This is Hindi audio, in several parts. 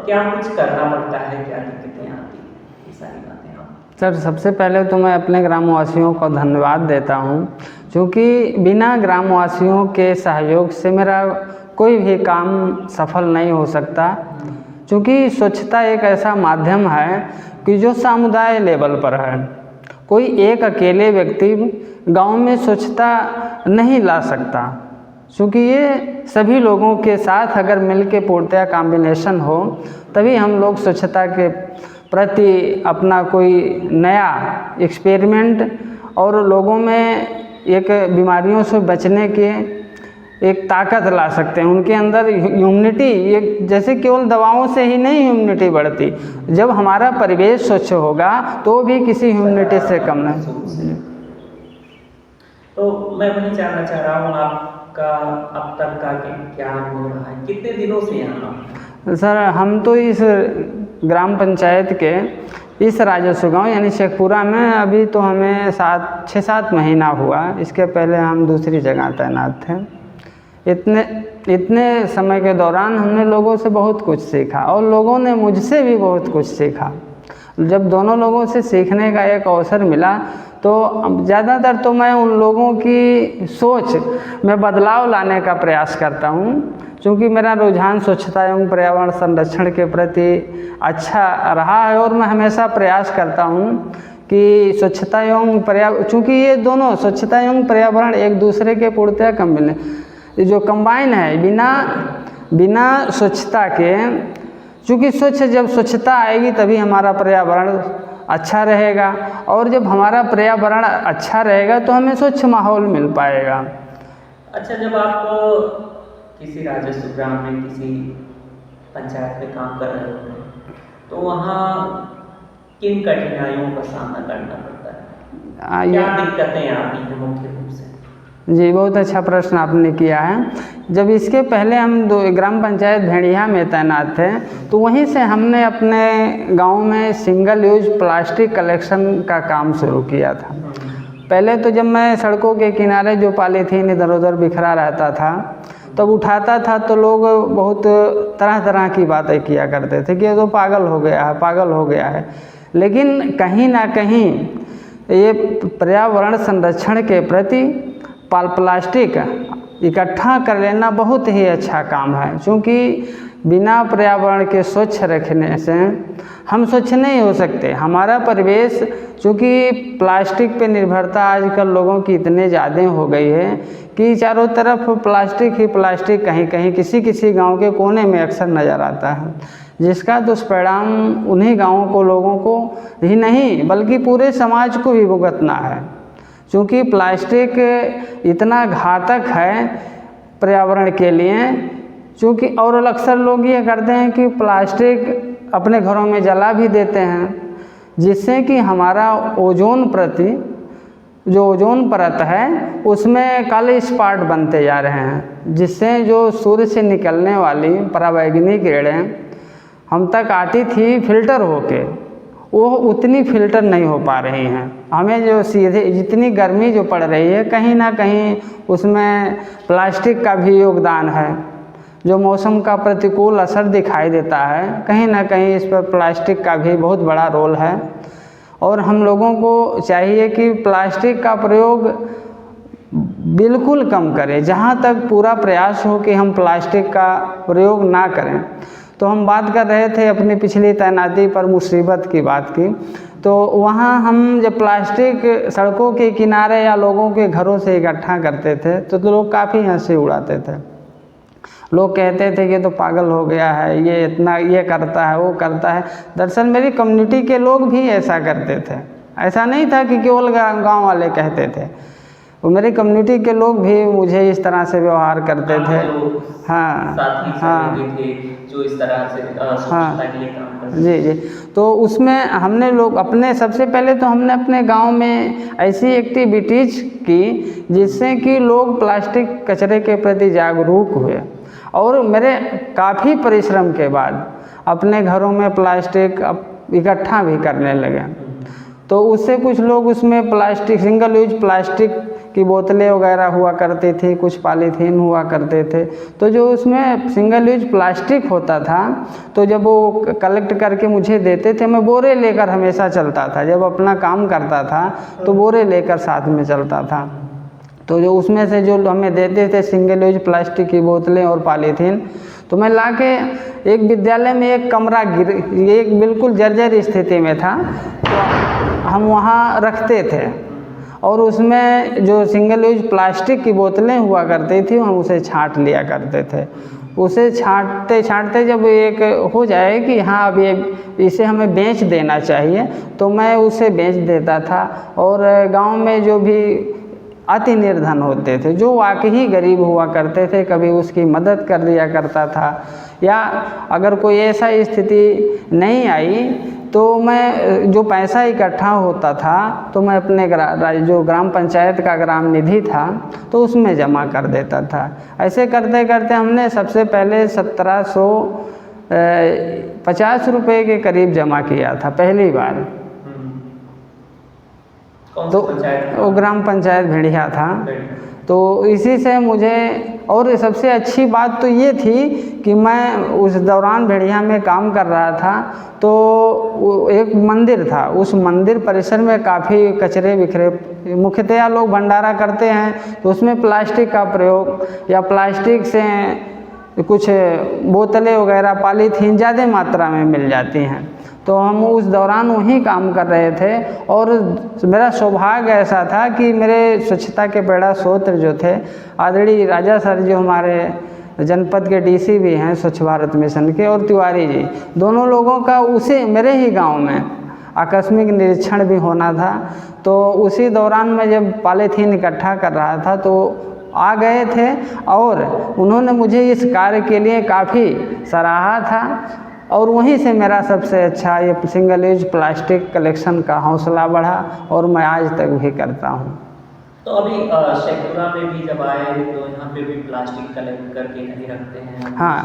क्या कुछ करना पड़ता है, क्या दिक्कतें आती हैं, ये सारी बातें आप। सर सबसे पहले तो मैं अपने ग्रामवासियों को धन्यवाद देता हूँ, क्योंकि बिना ग्रामवासियों के सहयोग से मेरा कोई भी काम सफल नहीं हो सकता। क्योंकि स्वच्छता एक ऐसा माध्यम है कि जो समुदाय लेवल पर है। कोई एक अकेले व्यक्ति गांव में स्वच्छता नहीं ला सकता, क्योंकि ये सभी लोगों के साथ अगर मिल के पूर्णतया कॉम्बिनेशन हो तभी हम लोग स्वच्छता के प्रति अपना कोई नया एक्सपेरिमेंट और लोगों में एक बीमारियों से बचने के एक ताकत ला सकते हैं। उनके अंदर ह्यूमिनिटी, ये जैसे केवल दवाओं से ही नहीं ह्यूमिनिटी बढ़ती, जब हमारा परिवेश स्वच्छ होगा तो भी किसी ह्यूमिनिटी से कम नहीं। तो मैं वही जानना चाह रहा हूँ आपका अब तक का क्या हो रहा है, कितने दिनों से यहाँ। सर हम तो इस ग्राम पंचायत के इस राजस्व गांव यानी शेखपुरा में अभी तो हमें 6-7 महीना हुआ। इसके पहले हम दूसरी जगह तैनात थे। इतने समय के दौरान हमने लोगों से बहुत कुछ सीखा और लोगों ने मुझसे भी बहुत कुछ सीखा। जब दोनों लोगों से सीखने का एक अवसर मिला तो ज़्यादातर तो मैं उन लोगों की सोच में बदलाव लाने का प्रयास करता हूँ, क्योंकि मेरा रुझान स्वच्छता एवं पर्यावरण संरक्षण के प्रति अच्छा रहा है और मैं हमेशा प्रयास करता हूँ कि स्वच्छता एवं पर्यावरण, चूँकि ये दोनों स्वच्छता एवं पर्यावरण एक दूसरे के पूर्णतया जो कंबाइन है, बिना स्वच्छता के, चूँकि जब स्वच्छता आएगी तभी हमारा पर्यावरण अच्छा रहेगा और जब हमारा पर्यावरण अच्छा रहेगा तो हमें स्वच्छ माहौल मिल पाएगा। अच्छा, जब आप किसी राजस्व ग्राम में किसी पंचायत में काम कर रहे होते हैं तो वहाँ किन कठिनाइयों का सामना करना पड़ता है, क्या दिक्कतें आती हैं मुख्य रूप से। जी बहुत अच्छा प्रश्न आपने किया है। जब इसके पहले हम ग्राम पंचायत भेड़िया में तैनात थे तो वहीं से हमने अपने गांव में सिंगल यूज प्लास्टिक कलेक्शन का काम शुरू किया था। पहले तो जब मैं सड़कों के किनारे जो पॉलीथीन इधर उधर बिखरा रहता था तब उठाता था तो लोग बहुत तरह तरह की बातें किया करते थे कि ये तो पागल हो गया है। लेकिन कहीं ना कहीं ये पर्यावरण संरक्षण के प्रति प्लास्टिक इकट्ठा कर लेना बहुत ही अच्छा काम है, क्योंकि बिना पर्यावरण के स्वच्छ रखने से हम स्वच्छ नहीं हो सकते। हमारा परिवेश, चूँकि प्लास्टिक पे निर्भरता आजकल लोगों की इतने ज़्यादा हो गई है कि चारों तरफ प्लास्टिक ही प्लास्टिक कहीं कहीं किसी गांव के कोने में अक्सर नज़र आता है, जिसका दुष्परिणाम उन्हीं गाँवों को लोगों को ही नहीं बल्कि पूरे समाज को भी भुगतना है। क्योंकि प्लास्टिक इतना घातक है पर्यावरण के लिए, क्योंकि और अक्सर लोग ये करते हैं कि प्लास्टिक अपने घरों में जला भी देते हैं, जिससे कि हमारा ओजोन परत है उसमें काले स्पॉट बनते जा रहे हैं, जिससे जो सूर्य से निकलने वाली पराबैंगनी किरणें हम तक आती थी फिल्टर होके, वो उतनी फिल्टर नहीं हो पा रही हैं। हमें जो सीधे जितनी गर्मी जो पड़ रही है कहीं ना कहीं उसमें प्लास्टिक का भी योगदान है। जो मौसम का प्रतिकूल असर दिखाई देता है कहीं ना कहीं इस पर प्लास्टिक का भी बहुत बड़ा रोल है। और हम लोगों को चाहिए कि प्लास्टिक का प्रयोग बिल्कुल कम करें, जहाँ तक पूरा प्रयास हो कि हम प्लास्टिक का प्रयोग ना करें। तो हम बात कर रहे थे अपनी पिछली तैनाती पर मुसीबत की बात की, तो वहाँ हम जब प्लास्टिक सड़कों के किनारे या लोगों के घरों से इकट्ठा करते थे तो लोग काफ़ी हंसी उड़ाते थे। लोग कहते थे कि तो पागल हो गया है, ये इतना ये करता है वो करता है। दरअसल मेरी कम्युनिटी के लोग भी ऐसा करते थे, ऐसा नहीं था कि केवल गांव वाले कहते थे, वो मेरी कम्युनिटी के लोग भी मुझे इस तरह से व्यवहार करते थे। हाँ जो इस तरह से स्वच्छता के लिए काम करते जी। तो उसमें हमने लोग सबसे पहले तो हमने अपने गांव में ऐसी एक्टिविटीज़ की जिससे कि लोग प्लास्टिक कचरे के प्रति जागरूक हुए, और मेरे काफ़ी परिश्रम के बाद अपने घरों में प्लास्टिक इकट्ठा भी करने लगे। तो उससे कुछ लोग उसमें प्लास्टिक सिंगल यूज प्लास्टिक की बोतलें वगैरह हुआ करती थी, कुछ पॉलीथीन हुआ करते थे। तो जो उसमें सिंगल यूज प्लास्टिक होता था, तो जब वो कलेक्ट करके मुझे देते थे, मैं बोरे लेकर हमेशा चलता था। जब अपना काम करता था तो बोरे लेकर साथ में चलता था। तो जो उसमें से जो हमें देते थे सिंगल यूज प्लास्टिक की बोतलें और पॉलीथीन, तो मैं लाके एक विद्यालय में एक कमरा एक बिल्कुल जर्जर स्थिति में था, तो हम वहाँ रखते थे और उसमें जो सिंगल यूज प्लास्टिक की बोतलें हुआ करती थी हम उसे छांट लिया करते थे। उसे छांटते छांटते जब एक हो जाए कि हाँ अब ये इसे हमें बेच देना चाहिए, तो मैं उसे बेच देता था। और गांव में जो भी अति निर्धन होते थे, जो वाकई गरीब हुआ करते थे, कभी उसकी मदद कर दिया करता था। या अगर कोई ऐसा स्थिति नहीं आई तो मैं जो पैसा इकट्ठा होता था तो मैं अपने जो ग्राम पंचायत का ग्राम निधि था तो उसमें जमा कर देता था। ऐसे करते करते हमने सबसे पहले 1750 रुपये के करीब जमा किया था पहली बार। तो वो ग्राम पंचायत भेड़िया था। तो इसी से मुझे, और सबसे अच्छी बात तो ये थी कि मैं उस दौरान भेड़िया में काम कर रहा था, तो एक मंदिर था, उस मंदिर परिसर में काफ़ी कचरे बिखरे, मुख्यतया लोग भंडारा करते हैं तो उसमें प्लास्टिक का प्रयोग या प्लास्टिक से कुछ बोतलें वगैरह पॉलीथीन ज़्यादा मात्रा में मिल जाती हैं। तो हम उस दौरान वहीं काम कर रहे थे और मेरा सौभाग्य ऐसा था कि मेरे स्वच्छता के पेड़ा स्रोत जो थे आदरणीय राजा सर, जो हमारे जनपद के डीसी भी हैं स्वच्छ भारत मिशन के, और तिवारी जी, दोनों लोगों का उसे मेरे ही गांव में आकस्मिक निरीक्षण भी होना था। तो उसी दौरान मैं जब पॉलीथीन इकट्ठा कर रहा था तो आ गए थे और उन्होंने मुझे इस कार्य के लिए काफ़ी सराहा था और वहीं से मेरा सबसे अच्छा ये सिंगल यूज प्लास्टिक कलेक्शन का हौसला बढ़ा और मैं आज तक भी करता हूँ। तो अभी शेखपुरा में भी जब आए तो यहाँ पे भी प्लास्टिक कलेक्ट करके कहीं रखते हैं, हाँ,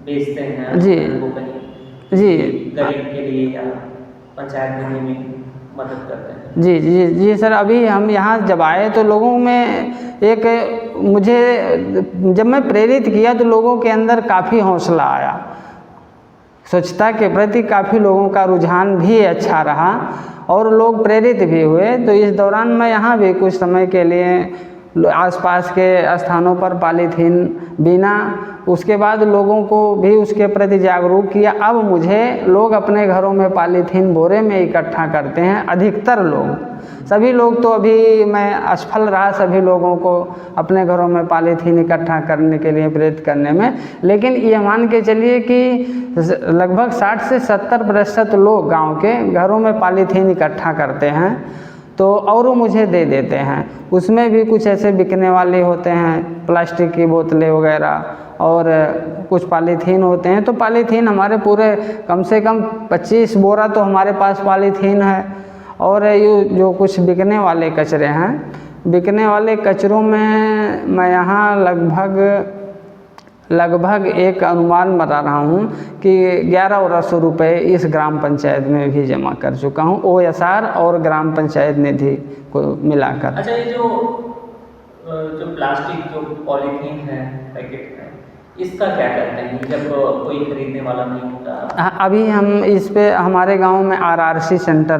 बेचते हैं जी वो कहीं जी, गरीब के लिए या पंचायत में मदद करते हैं। जी जी जी सर, अभी हम यहाँ जब आए तो लोगों में एक, मुझे जब मैं प्रेरित किया तो लोगों के अंदर काफ़ी हौसला आया, स्वच्छता के प्रति काफ़ी लोगों का रुझान भी अच्छा रहा और लोग प्रेरित भी हुए। तो इस दौरान मैं यहाँ भी कुछ समय के लिए आसपास के स्थानों पर पॉलीथीन बिना, उसके बाद लोगों को भी उसके प्रति जागरूक किया। अब मुझे लोग अपने घरों में पॉलीथीन बोरे में इकट्ठा करते हैं, अधिकतर लोग, सभी लोग तो अभी मैं असफल रहा सभी लोगों को अपने घरों में पॉलीथीन इकट्ठा करने के लिए प्रेरित करने में, लेकिन ये मान के चलिए कि लगभग 60 से 70% लोग गांव के घरों में पॉलीथीन इकट्ठा करते हैं तो और वो मुझे दे देते हैं। उसमें भी कुछ ऐसे बिकने वाले होते हैं, प्लास्टिक की बोतलें वगैरह और कुछ पॉलीथीन होते हैं। तो पॉलीथीन हमारे पूरे कम से कम 25 बोरा तो हमारे पास पॉलीथीन है। और ये जो कुछ बिकने वाले कचरे हैं, बिकने वाले कचरों में मैं यहाँ लगभग एक अनुमान बता रहा हूँ कि 1100 रुपये इस ग्राम पंचायत में भी जमा कर चुका हूँ, OSR और ग्राम पंचायत निधि को मिलाकर। अच्छा, ये जो प्लास्टिक जो पॉलीथीन है पैकेट है, इसका क्या करते हैं जब कोई खरीदने वाला नहीं होता? अभी हम इस पे हमारे गांव में RRC सेंटर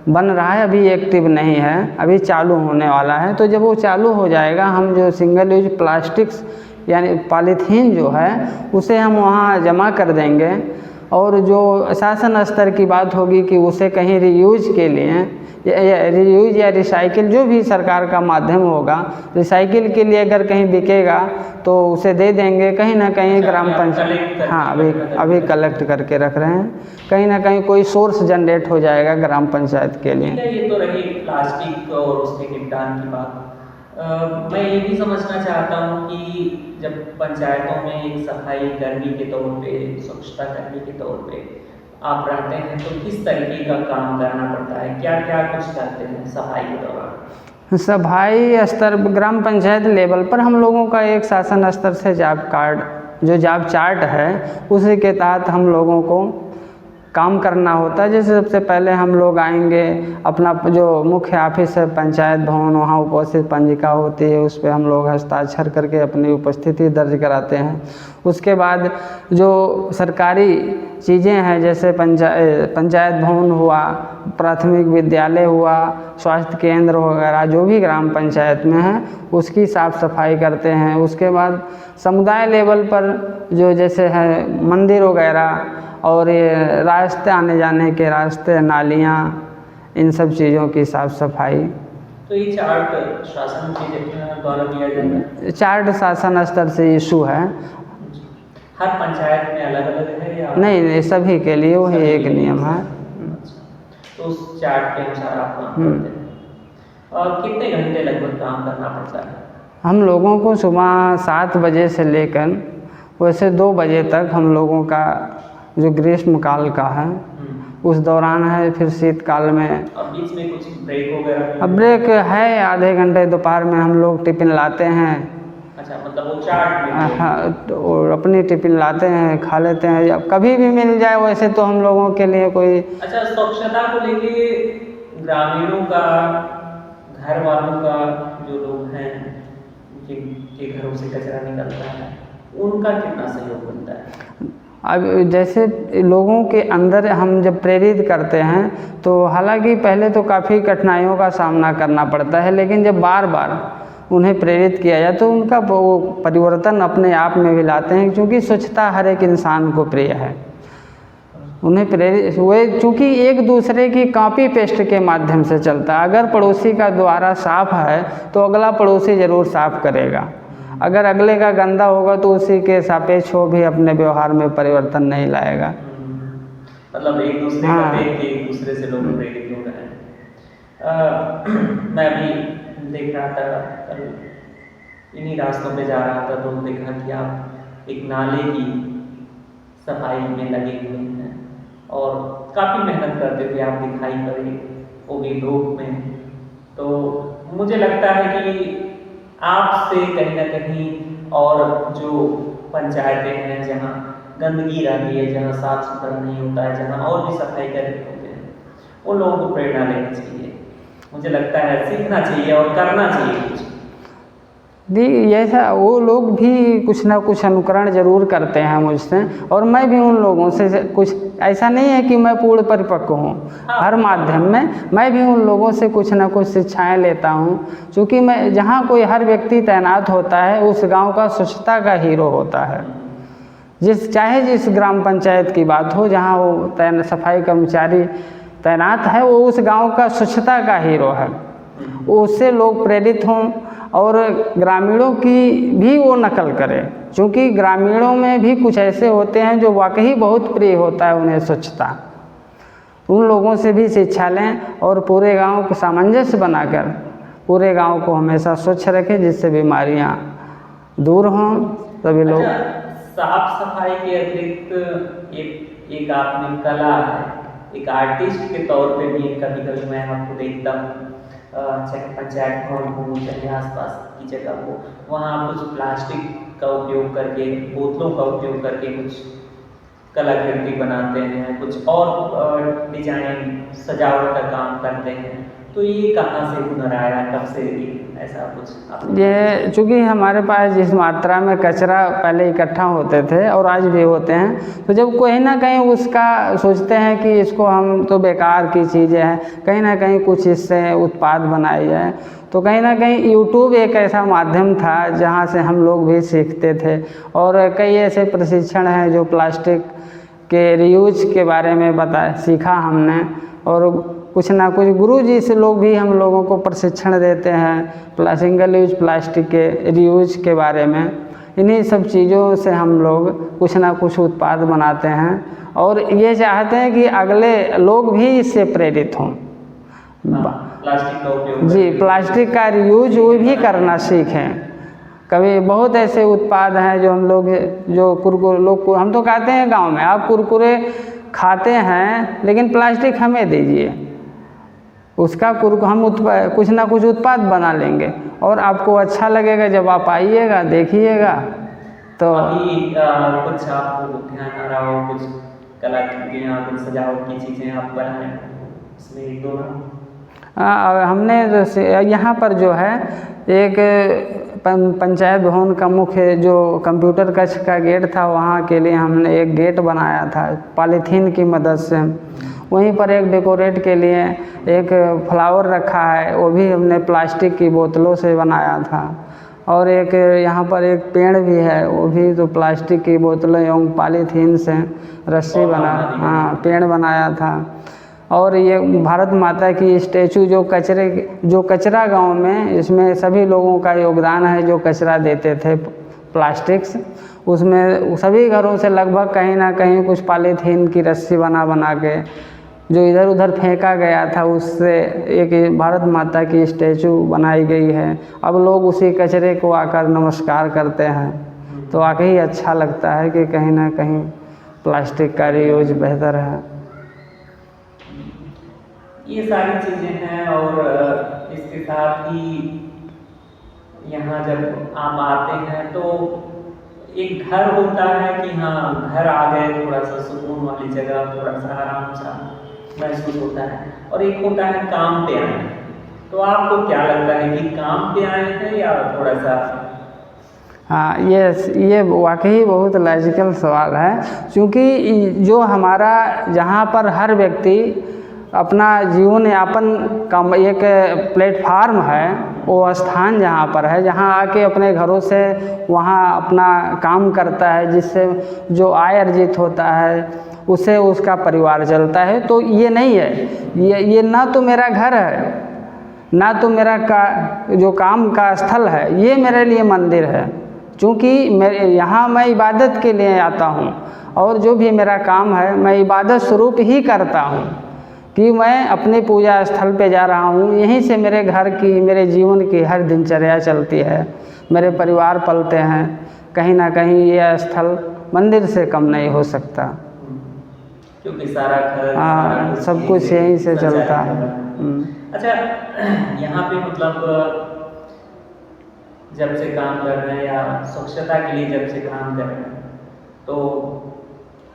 बन रहा है, अभी एक्टिव नहीं है, अभी चालू होने वाला है। तो जब वो चालू हो जाएगा हम जो सिंगल यूज प्लास्टिक्स यानी पॉलीथीन जो है उसे हम वहाँ जमा कर देंगे और जो शासन स्तर की बात होगी कि उसे कहीं रीयूज के लिए रीयूज या रिसाइकिल जो भी सरकार का माध्यम होगा, रिसाइकिल के लिए अगर कहीं बिकेगा तो उसे दे देंगे। कहीं ना कहीं ग्राम पंचायत, हाँ अभी कलेक्ट करके रख रहे हैं, कहीं ना कहीं कोई सोर्स जनरेट हो जाएगा ग्राम पंचायत के लिए। ये तो रही प्लास्टिक और उसके निपटान की बात। मैं ये भी समझना चाहता हूँ कि जब पंचायतों में एक सफाई कर्मी के तौर पे, स्वच्छता कर्मी के तौर पे आप रहते हैं तो किस तरीके का काम करना पड़ता है, क्या क्या कुछ करते हैं सफाई के दौरान? सफाई स्तर ग्राम पंचायत लेवल पर हम लोगों का एक शासन स्तर से जॉब कार्ड, जो जॉब चार्ट है उसी के तहत हम लोगों को काम करना होता है। जैसे सबसे पहले हम लोग आएंगे, अपना जो मुख्य ऑफिस है पंचायत भवन, वहाँ उपस्थित पंजिका होती है, उस पर हम लोग हस्ताक्षर करके अपनी उपस्थिति दर्ज कराते हैं। उसके बाद जो सरकारी चीज़ें हैं, जैसे पंचायत भवन हुआ, प्राथमिक विद्यालय हुआ, स्वास्थ्य केंद्र वगैरह जो भी ग्राम पंचायत में है, उसकी साफ़ सफाई करते हैं। उसके बाद समुदाय लेवल पर जो जैसे है मंदिर वगैरह और ये रास्ते, आने जाने के रास्ते, नालियाँ, इन सब चीज़ों की साफ़ सफाई। तो ये चार्ट शासन के द्वारा दिया जाता है? चार्ट शासन स्तर से इशू है। हर पंचायत में अलग अलग है या? नहीं, सभी के लिए वही एक नियम है। तो उस चार्ट के अनुसार आप काम करते हैं। और कितने घंटे लगभग काम करना पड़ता है? हम लोगों को सुबह 7 बजे से लेकर वैसे 2 बजे तक हम लोगों का जो ग्रीष्म काल का है उस दौरान है। फिर शीतकाल में अब बीच में कुछ ब्रेक वगैरह? अब ब्रेक है, आधे घंटे दोपहर में हम लोग टिफ़िन लाते हैं। अच्छा, मतलब वो चार्ट में? हाँ, तो अपनी टिफ़िन लाते हैं, खा लेते हैं। अब कभी भी मिल जाए वैसे तो हम लोगों के लिए कोई। अच्छा, स्वच्छता को लेके ग्रामीणों का, घर वालों का, जो लोग हैं जिनके घरों से कचरा निकलता है, उनका कितना सहयोग बनता है? अब जैसे लोगों के अंदर हम जब प्रेरित करते हैं तो हालांकि पहले तो काफ़ी कठिनाइयों का सामना करना पड़ता है, लेकिन जब बार बार उन्हें प्रेरित किया जाए तो उनका वो परिवर्तन अपने आप में भी लाते हैं, क्योंकि स्वच्छता हर एक इंसान को प्रिय है। उन्हें प्रेरित हुए, चूँकि एक दूसरे की कॉपी पेस्ट के माध्यम से चलता है। अगर पड़ोसी का द्वारा साफ़ है तो अगला पड़ोसी ज़रूर साफ़ करेगा। अगर अगले का गंदा होगा तो उसी के सापेक्ष वो भी अपने व्यवहार में परिवर्तन नहीं लाएगा। मतलब एक दूसरे का देख के एक दूसरे से लोग प्रेरित हो रहे हैं। मैं भी देख रहा था कल, इन्हीं रास्तों पे जा रहा था तो देखा कि आप एक नाले की सफाई में लगे हुए हैं और काफ़ी मेहनत करते थे, आप दिखाई पड़े वो भी धूप में। तो मुझे लगता है कि आपसे कहीं ना कहीं, और जो पंचायतें हैं जहाँ गंदगी रहती है, जहाँ साफ सुथरा नहीं होता है, जहाँ और भी सफाई करते होते हैं, उन लोगों को प्रेरणा लेनी चाहिए। मुझे लगता है सीखना चाहिए और करना चाहिए कुछ। जी, ऐसा वो लोग भी कुछ ना कुछ अनुकरण ज़रूर करते हैं मुझसे, और मैं भी उन लोगों से कुछ, ऐसा नहीं है कि मैं पूर्ण परिपक्व हूँ। हर माध्यम में मैं भी उन लोगों से कुछ ना कुछ शिक्षाएं लेता हूँ, क्योंकि मैं जहाँ कोई हर व्यक्ति तैनात होता है उस गांव का स्वच्छता का हीरो होता है। चाहे जिस ग्राम पंचायत की बात हो, जहाँ वो सफाई कर्मचारी तैनात है, वो उस गाँव का स्वच्छता का हीरो है। उससे लोग प्रेरित हों और ग्रामीणों की भी वो नकल करें, क्योंकि ग्रामीणों में भी कुछ ऐसे होते हैं जो वाकई बहुत प्रिय होता है उन्हें स्वच्छता। उन लोगों से भी शिक्षा लें और पूरे गांव को सामंजस्य बनाकर पूरे गांव को हमेशा स्वच्छ रखें, जिससे बीमारियां दूर हों सभी लोग। साफ सफाई के अतिरिक्त एक आपने कला है, एक आर्टिस्ट के तौर पे भी कभी कभी मैं आपको देखता हूँ, चाहे पंचायत भवन हो, चाहे आसपास की जगह हो, वहाँ कुछ प्लास्टिक का उपयोग करके, बोतलों का उपयोग करके कुछ कलाकृति बनाते हैं, कुछ और डिजाइन सजावट का काम करते हैं। तो ये कहाँ से हुनर आया, कब से ऐसा कुछ? ये चूँकि हमारे पास जिस मात्रा में कचरा पहले इकट्ठा होते थे और आज भी होते हैं, तो जब कहीं ना कहीं उसका सोचते हैं कि इसको हम तो बेकार की चीज़ें हैं, कहीं ना कहीं कुछ इससे उत्पाद बनाए जाए, तो कहीं ना कहीं यूट्यूब एक ऐसा माध्यम था जहाँ से हम लोग भी सीखते थे। और कई ऐसे प्रशिक्षण हैं जो प्लास्टिक के रीयूज के बारे में सीखा हमने, और कुछ ना कुछ गुरुजी से लोग भी हम लोगों को प्रशिक्षण देते हैं सिंगल यूज प्लास्टिक के रीयूज के बारे में। इन्हीं सब चीज़ों से हम लोग कुछ ना कुछ उत्पाद बनाते हैं और ये चाहते हैं कि अगले लोग भी इससे प्रेरित हों। प्लास्टिक का उपयोग, जी, प्लास्टिक का रीयूज वो भी करना सीखें। कभी बहुत ऐसे उत्पाद हैं जो हम लोग, जो कुरकुरे लोग, हम तो कहते हैं गांव में आप कुरकुरे खाते हैं लेकिन प्लास्टिक हमें दीजिए, उसका हम कुछ ना कुछ उत्पाद बना लेंगे और आपको अच्छा लगेगा जब आप आइएगा, देखिएगा। तो अभी कुछ आपको ध्यान आ रहा हो, कुछ कलाकृतियाँ, कुछ सजावट की चीज़ें आप बनाए इसमें एक दो नाम? हमने जैसे यहाँ पर जो है एक पंचायत भवन का मुख्य जो कंप्यूटर कक्ष का गेट था, वहाँ के लिए हमने एक गेट बनाया था पॉलीथीन की मदद से। वहीं पर एक डेकोरेट के लिए एक फ्लावर रखा है, वो भी हमने प्लास्टिक की बोतलों से बनाया था। और एक यहाँ पर एक पेड़ भी है, वो भी तो प्लास्टिक की बोतलें एवं पॉलीथीन से रस्सी बना पेड़ बनाया था। और ये भारत माता की स्टैचू जो कचरा गांव में, इसमें सभी लोगों का योगदान है जो कचरा देते थे प्लास्टिक्स, उसमें सभी घरों से लगभग कहीं ना कहीं कुछ पॉलीथीन की रस्सी बना के जो इधर उधर फेंका गया था, उससे एक भारत माता की स्टैचू बनाई गई है। अब लोग उसी कचरे को आकर नमस्कार करते हैं, तो वाकई अच्छा लगता है कि कहीं ना कहीं प्लास्टिक का रीयूज बेहतर है। ये सारी चीज़ें हैं। और इसके साथ ही यहाँ जब आप आते हैं तो एक घर होता है कि हाँ घर आ गए, थोड़ा सा सुकून वाली जगह, थोड़ा सा आराम सा महसूस होता है। और एक होता है काम पे आए। तो आपको क्या लगता है कि काम पे आए हैं या थोड़ा सा? हाँ, ये वाकई बहुत लॉजिकल सवाल है, क्योंकि जो हमारा जहाँ पर हर व्यक्ति अपना जीवन यापन का एक प्लेटफार्म है, वो स्थान जहाँ पर है, जहाँ आके अपने घरों से वहाँ अपना काम करता है, जिससे जो आय अर्जित होता है उससे उसका परिवार चलता है। तो ये नहीं है, ये ना तो मेरा घर है, ना तो मेरा जो काम का स्थल है, ये मेरे लिए मंदिर है। क्योंकि यहाँ मैं इबादत के लिए आता हूँ, और जो भी मेरा काम है मैं इबादत स्वरूप ही करता हूँ कि मैं अपने पूजा स्थल पे जा रहा हूँ। यहीं से मेरे घर की, मेरे जीवन की हर दिनचर्या चलती है, मेरे परिवार पलते हैं। कहीं ना कहीं यह स्थल मंदिर से कम नहीं हो सकता, क्योंकि सारा घर, हाँ, सब कुछ यहीं से चलता है। अच्छा, यहाँ पे मतलब जब से काम कर रहे हैं या स्वच्छता के लिए जब से काम कर रहे हैं, तो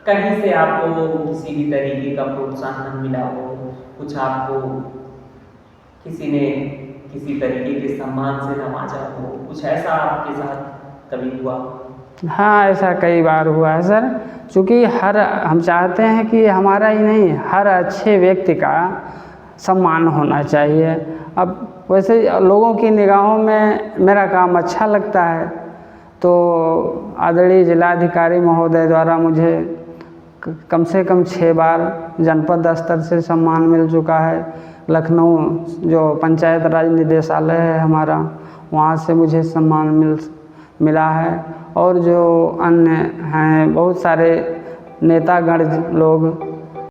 कहीं से आपको किसी भी तरीके का प्रोत्साहन मिला हो, कुछ आपको किसी ने किसी तरीके के सम्मान से नवाजा हो, कुछ ऐसा आपके साथ कभी हुआ? हाँ, ऐसा कई बार हुआ है सर। क्योंकि हम चाहते हैं कि हमारा ही नहीं, हर अच्छे व्यक्ति का सम्मान होना चाहिए। अब वैसे लोगों की निगाहों में मेरा काम अच्छा लगता है, तो आदरणीय जिलाधिकारी महोदय द्वारा मुझे कम से कम 6 बार जनपद स्तर से सम्मान मिल चुका है। लखनऊ जो पंचायत राज निदेशालय है हमारा, वहाँ से मुझे सम्मान मिला है। और जो अन्य हैं बहुत सारे नेतागण लोग